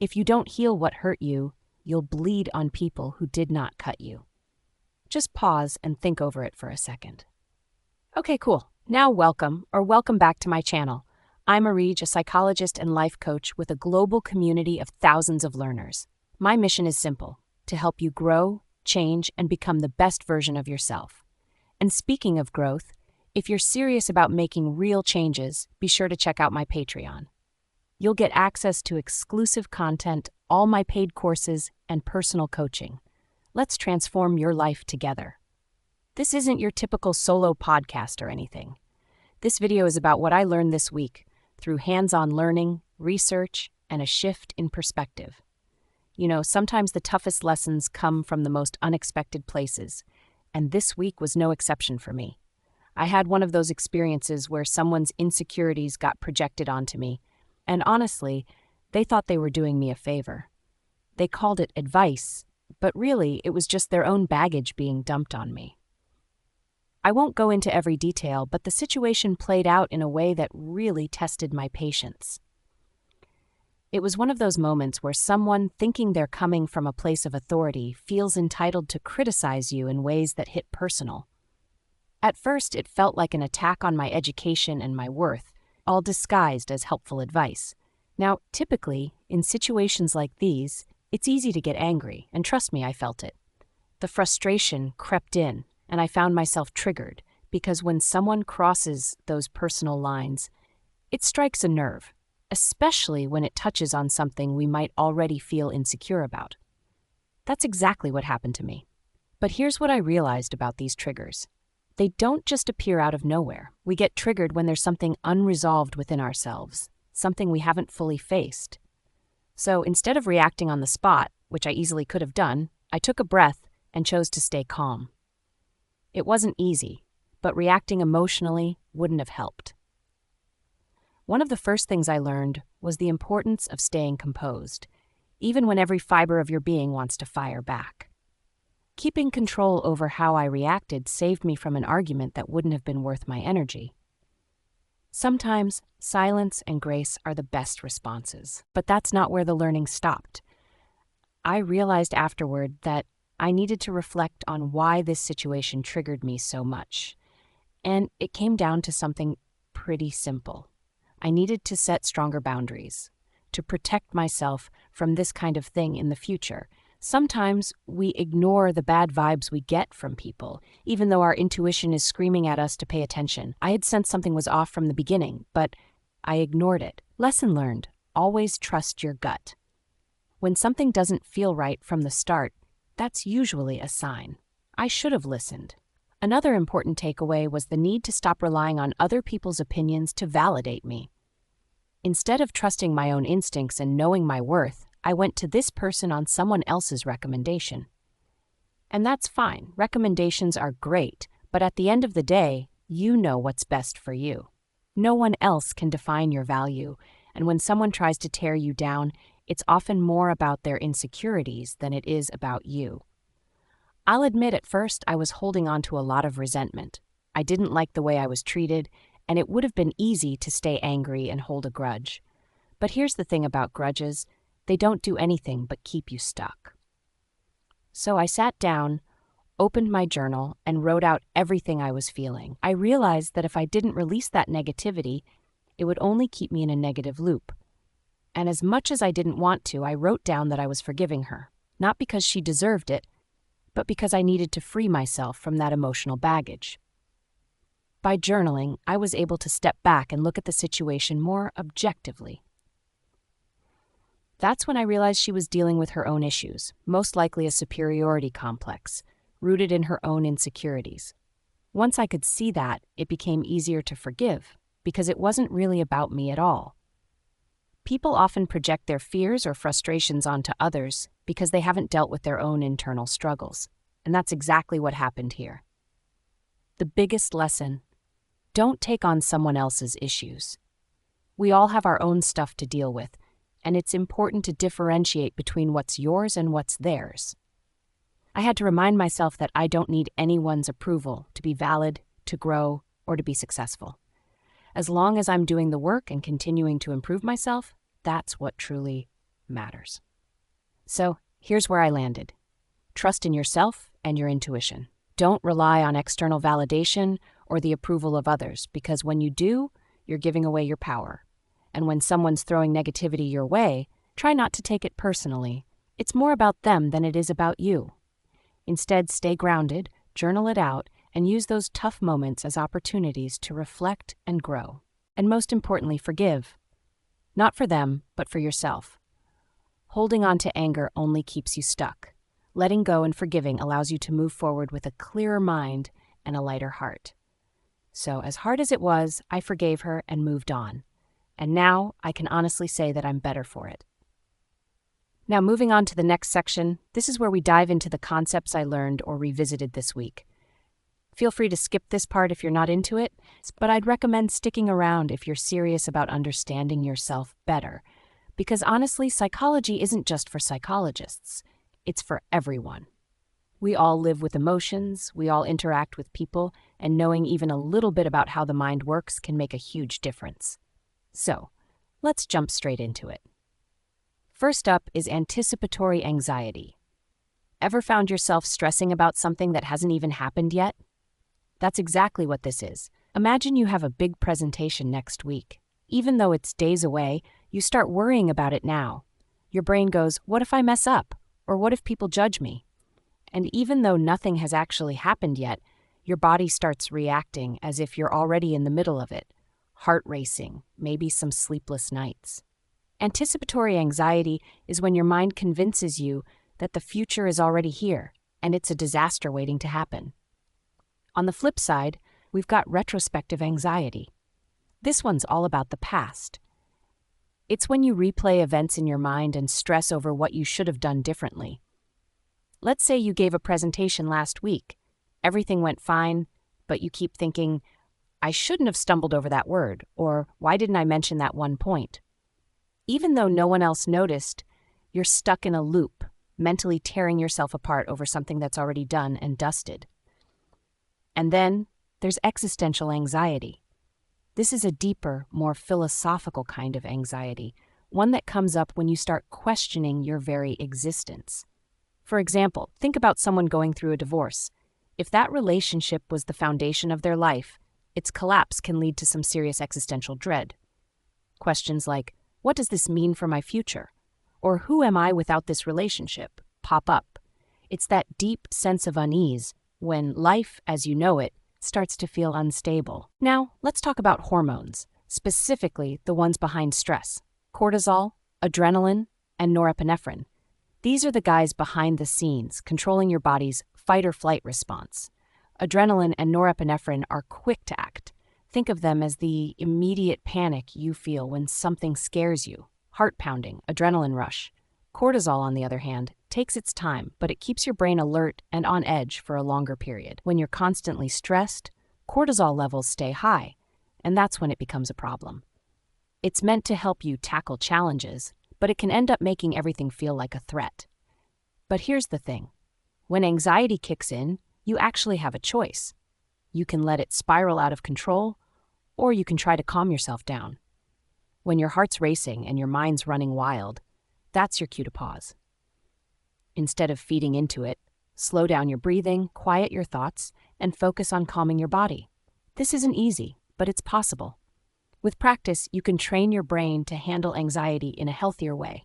If you don't heal what hurt you, you'll bleed on people who did not cut you. Just pause and think over it for a second. Okay, cool. Now welcome back to my channel. I'm Arij, a psychologist and life coach with a global community of thousands of learners. My mission is simple: to help you grow, change, and become the best version of yourself. And speaking of growth, if you're serious about making real changes, be sure to check out my Patreon. You'll get access to exclusive content, all my paid courses, and personal coaching. Let's transform your life together. This isn't your typical solo podcast or anything. This video is about what I learned this week through hands-on learning, research, and a shift in perspective. You know, sometimes the toughest lessons come from the most unexpected places, and this week was no exception for me. I had one of those experiences where someone's insecurities got projected onto me, and honestly, they thought they were doing me a favor. They called it advice, but really it was just their own baggage being dumped on me. I won't go into every detail, but the situation played out in a way that really tested my patience. It was one of those moments where someone, thinking they're coming from a place of authority, feels entitled to criticize you in ways that hit personal. At first, it felt like an attack on my education and my worth, all disguised as helpful advice. Now, typically, in situations like these, it's easy to get angry, and trust me, I felt it. The frustration crept in, and I found myself triggered, because when someone crosses those personal lines, it strikes a nerve, especially when it touches on something we might already feel insecure about. That's exactly what happened to me. But here's what I realized about these triggers. They don't just appear out of nowhere. We get triggered when there's something unresolved within ourselves, something we haven't fully faced. So instead of reacting on the spot, which I easily could have done, I took a breath and chose to stay calm. It wasn't easy, but reacting emotionally wouldn't have helped. One of the first things I learned was the importance of staying composed, even when every fiber of your being wants to fire back. Keeping control over how I reacted saved me from an argument that wouldn't have been worth my energy. Sometimes, silence and grace are the best responses, but that's not where the learning stopped. I realized afterward that I needed to reflect on why this situation triggered me so much. And it came down to something pretty simple. I needed to set stronger boundaries, to protect myself from this kind of thing in the future. Sometimes we ignore the bad vibes we get from people, even though our intuition is screaming at us to pay attention. I had sensed something was off from the beginning, but I ignored it. Lesson learned: always trust your gut. When something doesn't feel right from the start, that's usually a sign. I should have listened. Another important takeaway was the need to stop relying on other people's opinions to validate me. Instead of trusting my own instincts and knowing my worth, I went to this person on someone else's recommendation. And that's fine. Recommendations are great, but at the end of the day, you know what's best for you. No one else can define your value, and when someone tries to tear you down, it's often more about their insecurities than it is about you. I'll admit at first I was holding on to a lot of resentment. I didn't like the way I was treated, and it would have been easy to stay angry and hold a grudge. But here's the thing about grudges: they don't do anything but keep you stuck. So I sat down, opened my journal, and wrote out everything I was feeling. I realized that if I didn't release that negativity, it would only keep me in a negative loop. And as much as I didn't want to, I wrote down that I was forgiving her, not because she deserved it, but because I needed to free myself from that emotional baggage. By journaling, I was able to step back and look at the situation more objectively. That's when I realized she was dealing with her own issues, most likely a superiority complex, rooted in her own insecurities. Once I could see that, it became easier to forgive, because it wasn't really about me at all. People often project their fears or frustrations onto others because they haven't dealt with their own internal struggles, and that's exactly what happened here. The biggest lesson: don't take on someone else's issues. We all have our own stuff to deal with, and it's important to differentiate between what's yours and what's theirs. I had to remind myself that I don't need anyone's approval to be valid, to grow, or to be successful. As long as I'm doing the work and continuing to improve myself, that's what truly matters. So here's where I landed. Trust in yourself and your intuition. Don't rely on external validation or the approval of others, because when you do, you're giving away your power. And when someone's throwing negativity your way, try not to take it personally. It's more about them than it is about you. Instead, stay grounded, journal it out, and use those tough moments as opportunities to reflect and grow. And most importantly, forgive. Not for them, but for yourself. Holding on to anger only keeps you stuck. Letting go and forgiving allows you to move forward with a clearer mind and a lighter heart. So, as hard as it was, I forgave her and moved on. And now I can honestly say that I'm better for it. Now, moving on to the next section, this is where we dive into the concepts I learned or revisited this week. Feel free to skip this part if you're not into it, but I'd recommend sticking around if you're serious about understanding yourself better. Because honestly, psychology isn't just for psychologists. It's for everyone. We all live with emotions, we all interact with people, and knowing even a little bit about how the mind works can make a huge difference. So, let's jump straight into it. First up is anticipatory anxiety. Ever found yourself stressing about something that hasn't even happened yet? That's exactly what this is. Imagine you have a big presentation next week. Even though it's days away, you start worrying about it now. Your brain goes, what if I mess up? Or what if people judge me? And even though nothing has actually happened yet, your body starts reacting as if you're already in the middle of it. Heart racing, maybe some sleepless nights. Anticipatory anxiety is when your mind convinces you that the future is already here and it's a disaster waiting to happen. On the flip side, we've got retrospective anxiety. This one's all about the past. It's when you replay events in your mind and stress over what you should have done differently. Let's say you gave a presentation last week. Everything went fine, but you keep thinking, I shouldn't have stumbled over that word, or why didn't I mention that one point? Even though no one else noticed, you're stuck in a loop, mentally tearing yourself apart over something that's already done and dusted. And then there's existential anxiety. This is a deeper, more philosophical kind of anxiety, one that comes up when you start questioning your very existence. For example, think about someone going through a divorce. If that relationship was the foundation of their life, its collapse can lead to some serious existential dread. Questions like, what does this mean for my future? Or who am I without this relationship? Pop up. It's that deep sense of unease when life, as you know it, starts to feel unstable. Now, let's talk about hormones, specifically the ones behind stress. Cortisol, adrenaline, and norepinephrine. These are the guys behind the scenes, controlling your body's fight-or-flight response. Adrenaline and norepinephrine are quick to act. Think of them as the immediate panic you feel when something scares you. Heart pounding, adrenaline rush. Cortisol, on the other hand, takes its time, but it keeps your brain alert and on edge for a longer period. When you're constantly stressed, cortisol levels stay high, and that's when it becomes a problem. It's meant to help you tackle challenges, but it can end up making everything feel like a threat. But here's the thing. When anxiety kicks in, you actually have a choice. You can let it spiral out of control, or you can try to calm yourself down. When your heart's racing and your mind's running wild, that's your cue to pause. Instead of feeding into it, slow down your breathing, quiet your thoughts, and focus on calming your body. This isn't easy, but it's possible. With practice, you can train your brain to handle anxiety in a healthier way.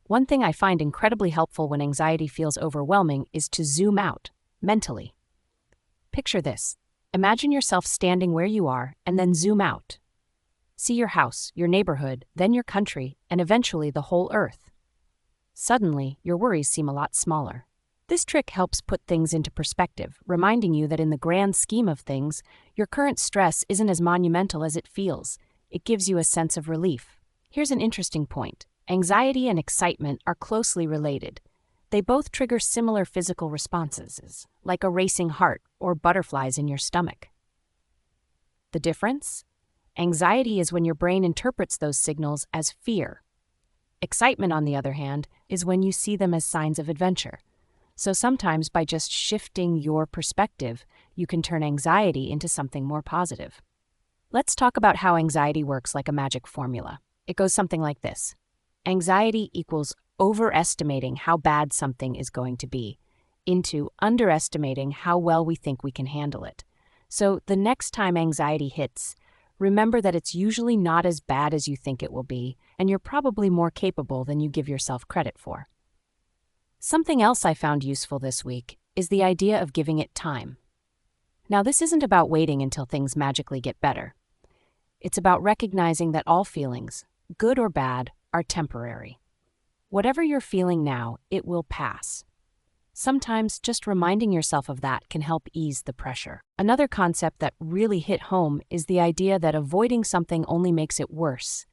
One thing I find incredibly helpful when anxiety feels overwhelming is to zoom out, mentally. Picture this. Imagine yourself standing where you are and then zoom out. See your house, your neighborhood, then your country, and eventually the whole earth. Suddenly, your worries seem a lot smaller. This trick helps put things into perspective, reminding you that in the grand scheme of things, your current stress isn't as monumental as it feels. It gives you a sense of relief. Here's an interesting point. Anxiety and excitement are closely related. They both trigger similar physical responses, like a racing heart or butterflies in your stomach. The difference? Anxiety is when your brain interprets those signals as fear. Excitement, on the other hand, is when you see them as signs of adventure. So sometimes by just shifting your perspective, you can turn anxiety into something more positive. Let's talk about how anxiety works like a magic formula. It goes something like this. anxiety equals overestimating how bad something is going to be, into underestimating how well we think we can handle it. So the next time anxiety hits, remember that it's usually not as bad as you think it will be, and you're probably more capable than you give yourself credit for. Something else I found useful this week is the idea of giving it time. Now, this isn't about waiting until things magically get better. It's about recognizing that all feelings, good or bad, are temporary. Whatever you're feeling now, it will pass. Sometimes just reminding yourself of that can help ease the pressure. Another concept that really hit home is the idea that avoiding something only makes it worse.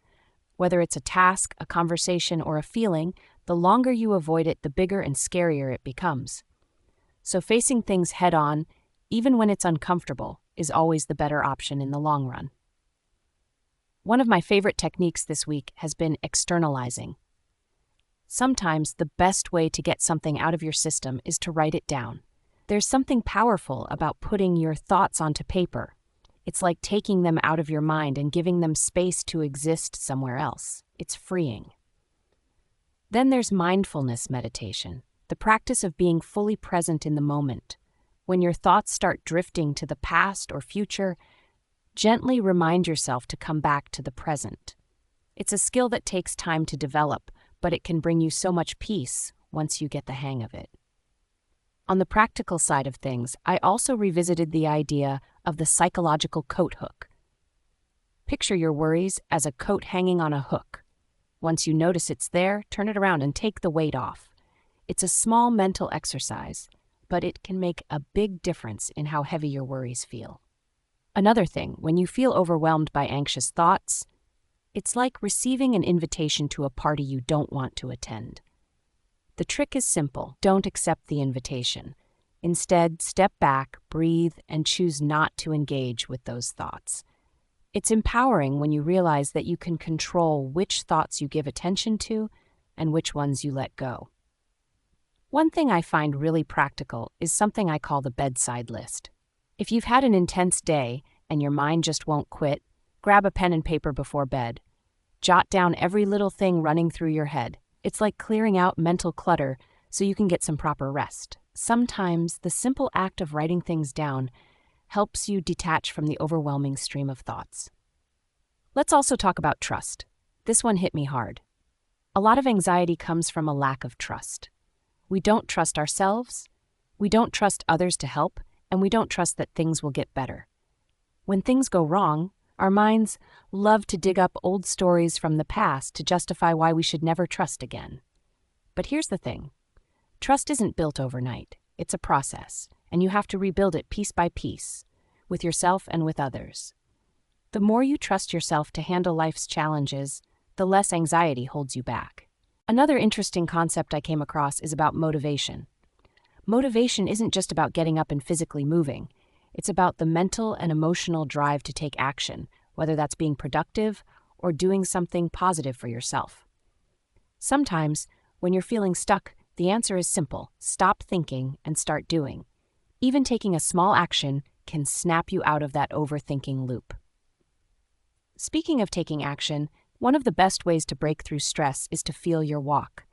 Whether it's a task, a conversation, or a feeling, the longer you avoid it, the bigger and scarier it becomes. So facing things head on, even when it's uncomfortable, is always the better option in the long run. One of my favorite techniques this week has been externalizing. Sometimes the best way to get something out of your system is to write it down. There's something powerful about putting your thoughts onto paper. It's like taking them out of your mind and giving them space to exist somewhere else. It's freeing. Then there's mindfulness meditation, the practice of being fully present in the moment. When your thoughts start drifting to the past or future, gently remind yourself to come back to the present. It's a skill that takes time to develop, but it can bring you so much peace once you get the hang of it. On the practical side of things, I also revisited the idea of the psychological coat hook. Picture your worries as a coat hanging on a hook. Once you notice it's there, turn it around and take the weight off. It's a small mental exercise, but it can make a big difference in how heavy your worries feel. Another thing, when you feel overwhelmed by anxious thoughts, it's like receiving an invitation to a party you don't want to attend. The trick is simple. Don't accept the invitation. Instead, step back, breathe, and choose not to engage with those thoughts. It's empowering when you realize that you can control which thoughts you give attention to and which ones you let go. One thing I find really practical is something I call the bedside list. If you've had an intense day and your mind just won't quit, grab a pen and paper before bed. Jot down every little thing running through your head. It's like clearing out mental clutter so you can get some proper rest. Sometimes the simple act of writing things down helps you detach from the overwhelming stream of thoughts. Let's also talk about trust. This one hit me hard. A lot of anxiety comes from a lack of trust. We don't trust ourselves, we don't trust others to help, and we don't trust that things will get better. When things go wrong, our minds love to dig up old stories from the past to justify why we should never trust again. But here's the thing. Trust isn't built overnight. It's a process, and you have to rebuild it piece by piece, with yourself and with others. The more you trust yourself to handle life's challenges, the less anxiety holds you back. Another interesting concept I came across is about motivation. Motivation isn't just about getting up and physically moving. It's about the mental and emotional drive to take action, whether that's being productive or doing something positive for yourself. Sometimes, when you're feeling stuck, the answer is simple. Stop thinking and start doing. Even taking a small action can snap you out of that overthinking loop. Speaking of taking action, one of the best ways to break through stress is to feel your walk.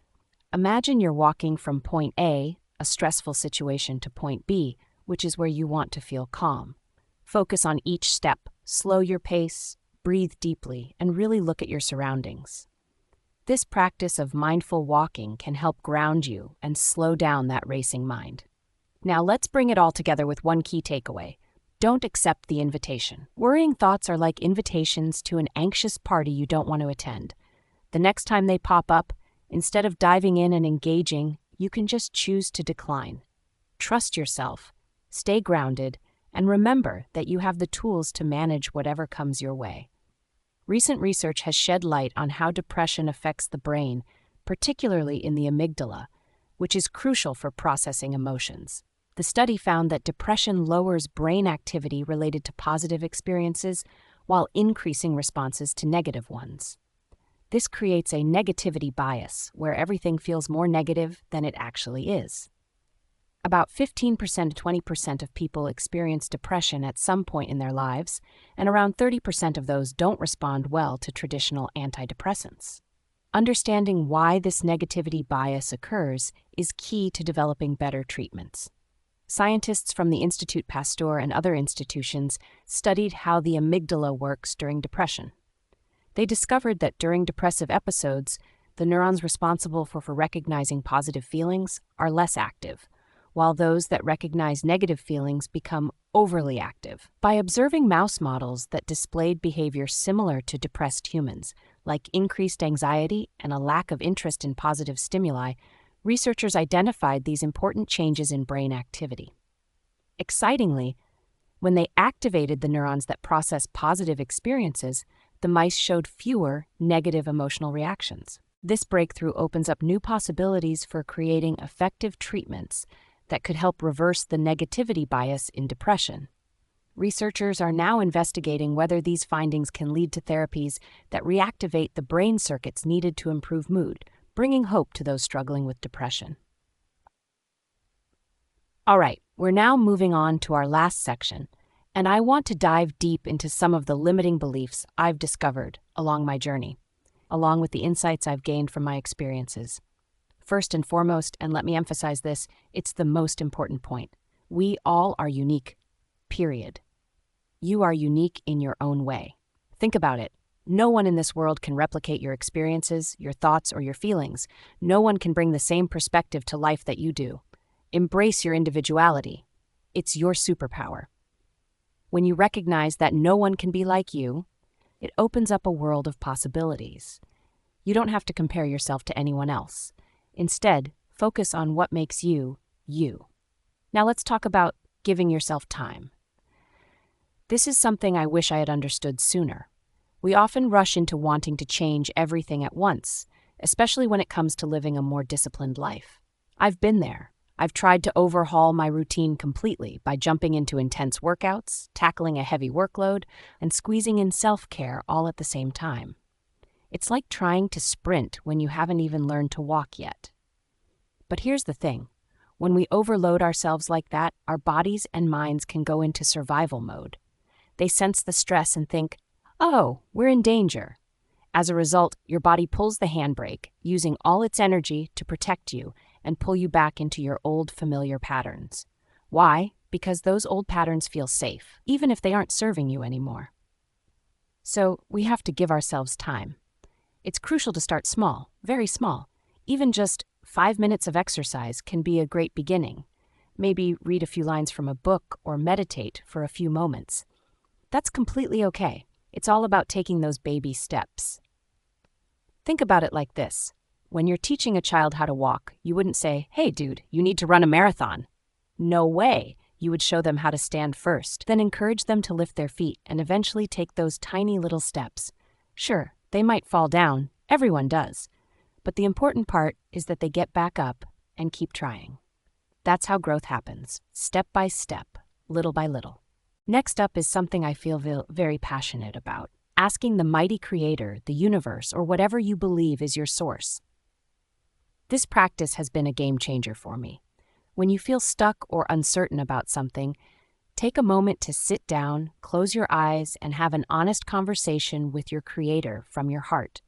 Imagine you're walking from point A, a stressful situation, to point B, which is where you want to feel calm. Focus on each step, slow your pace, breathe deeply, and really look at your surroundings. This practice of mindful walking can help ground you and slow down that racing mind. Now let's bring it all together with one key takeaway. Don't accept the invitation. Worrying thoughts are like invitations to an anxious party you don't want to attend. The next time they pop up, instead of diving in and engaging, you can just choose to decline. Trust yourself, stay grounded, and remember that you have the tools to manage whatever comes your way. Recent research has shed light on how depression affects the brain, particularly in the amygdala, which is crucial for processing emotions. The study found that depression lowers brain activity related to positive experiences while increasing responses to negative ones. This creates a negativity bias where everything feels more negative than it actually is. About 15% to 20% of people experience depression at some point in their lives, and around 30% of those don't respond well to traditional antidepressants. Understanding why this negativity bias occurs is key to developing better treatments. Scientists from the Institut Pasteur and other institutions studied how the amygdala works during depression. They discovered that during depressive episodes, the neurons responsible for recognizing positive feelings are less active, while those that recognize negative feelings become overly active. By observing mouse models that displayed behavior similar to depressed humans, like increased anxiety and a lack of interest in positive stimuli, researchers identified these important changes in brain activity. Excitingly, when they activated the neurons that process positive experiences, the mice showed fewer negative emotional reactions. This breakthrough opens up new possibilities for creating effective treatments that could help reverse the negativity bias in depression. Researchers are now investigating whether these findings can lead to therapies that reactivate the brain circuits needed to improve mood, bringing hope to those struggling with depression. All right, we're now moving on to our last section, and I want to dive deep into some of the limiting beliefs I've discovered along my journey, along with the insights I've gained from my experiences. First and foremost, and let me emphasize this, it's the most important point. We all are unique, period. You are unique in your own way. Think about it. No one in this world can replicate your experiences, your thoughts, or your feelings. No one can bring the same perspective to life that you do. Embrace your individuality. It's your superpower. When you recognize that no one can be like you, it opens up a world of possibilities. You don't have to compare yourself to anyone else. Instead, focus on what makes you, you. Now let's talk about giving yourself time. This is something I wish I had understood sooner. We often rush into wanting to change everything at once, especially when it comes to living a more disciplined life. I've been there. I've tried to overhaul my routine completely by jumping into intense workouts, tackling a heavy workload, and squeezing in self-care all at the same time. It's like trying to sprint when you haven't even learned to walk yet. But here's the thing. When we overload ourselves like that, our bodies and minds can go into survival mode. They sense the stress and think, oh, we're in danger. As a result, your body pulls the handbrake, using all its energy to protect you and pull you back into your old familiar patterns. Why? Because those old patterns feel safe, even if they aren't serving you anymore. So we have to give ourselves time. It's crucial to start small, very small. Even just 5 minutes of exercise can be a great beginning. Maybe read a few lines from a book or meditate for a few moments. That's completely okay. It's all about taking those baby steps. Think about it like this. When you're teaching a child how to walk, you wouldn't say, hey dude, you need to run a marathon. No way. You would show them how to stand first, then encourage them to lift their feet and eventually take those tiny little steps. Sure, they might fall down. Everyone does. But the important part is that they get back up and keep trying. That's how growth happens, step by step, little by little. Next up is something I feel very passionate about, asking the mighty creator, the universe, or whatever you believe is your source. This practice has been a game changer for me. When you feel stuck or uncertain about something, take a moment to sit down, close your eyes, and have an honest conversation with your creator from your heart.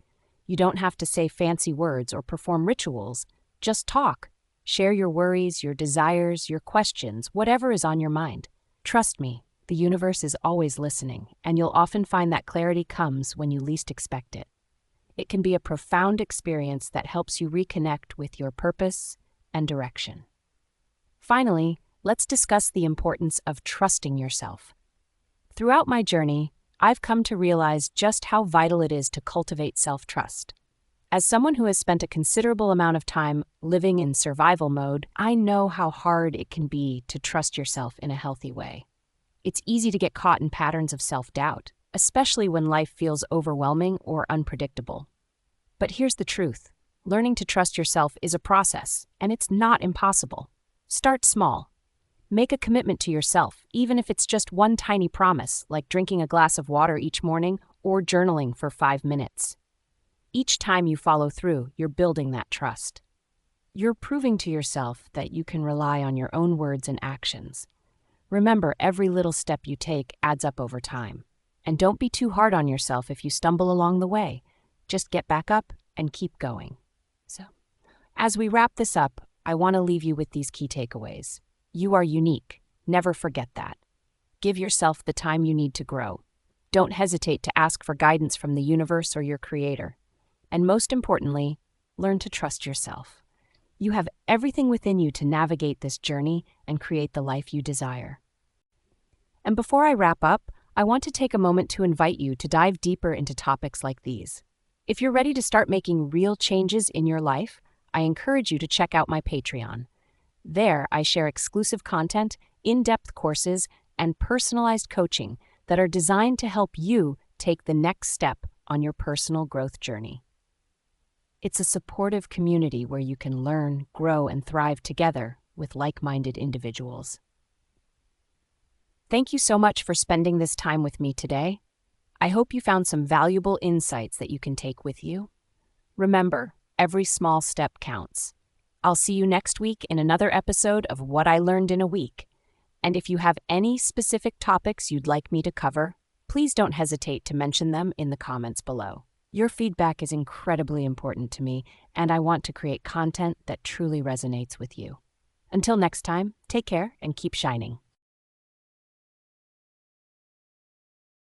You don't have to say fancy words or perform rituals. Just talk. Share your worries, your desires, your questions, whatever is on your mind. Trust me, the universe is always listening, and you'll often find that clarity comes when you least expect it. It can be a profound experience that helps you reconnect with your purpose and direction. Finally, let's discuss the importance of trusting yourself. Throughout my journey, I've come to realize just how vital it is to cultivate self-trust. As someone who has spent a considerable amount of time living in survival mode, I know how hard it can be to trust yourself in a healthy way. It's easy to get caught in patterns of self-doubt, especially when life feels overwhelming or unpredictable. But here's the truth. Learning to trust yourself is a process, and it's not impossible. Start small. Make a commitment to yourself, even if it's just one tiny promise, like drinking a glass of water each morning or journaling for 5 minutes. Each time you follow through, you're building that trust. You're proving to yourself that you can rely on your own words and actions. Remember, every little step you take adds up over time. And don't be too hard on yourself if you stumble along the way. Just get back up and keep going. So, as we wrap this up, I want to leave you with these key takeaways. You are unique. Never forget that. Give yourself the time you need to grow. Don't hesitate to ask for guidance from the universe or your creator. And most importantly, learn to trust yourself. You have everything within you to navigate this journey and create the life you desire. And before I wrap up, I want to take a moment to invite you to dive deeper into topics like these. If you're ready to start making real changes in your life, I encourage you to check out my Patreon. There, I share exclusive content, in-depth courses, and personalized coaching that are designed to help you take the next step on your personal growth journey. It's a supportive community where you can learn, grow, and thrive together with like-minded individuals. Thank you so much for spending this time with me today. I hope you found some valuable insights that you can take with you. Remember, every small step counts. I'll see you next week in another episode of What I Learned in a Week. And if you have any specific topics you'd like me to cover, please don't hesitate to mention them in the comments below. Your feedback is incredibly important to me, and I want to create content that truly resonates with you. Until next time, take care and keep shining.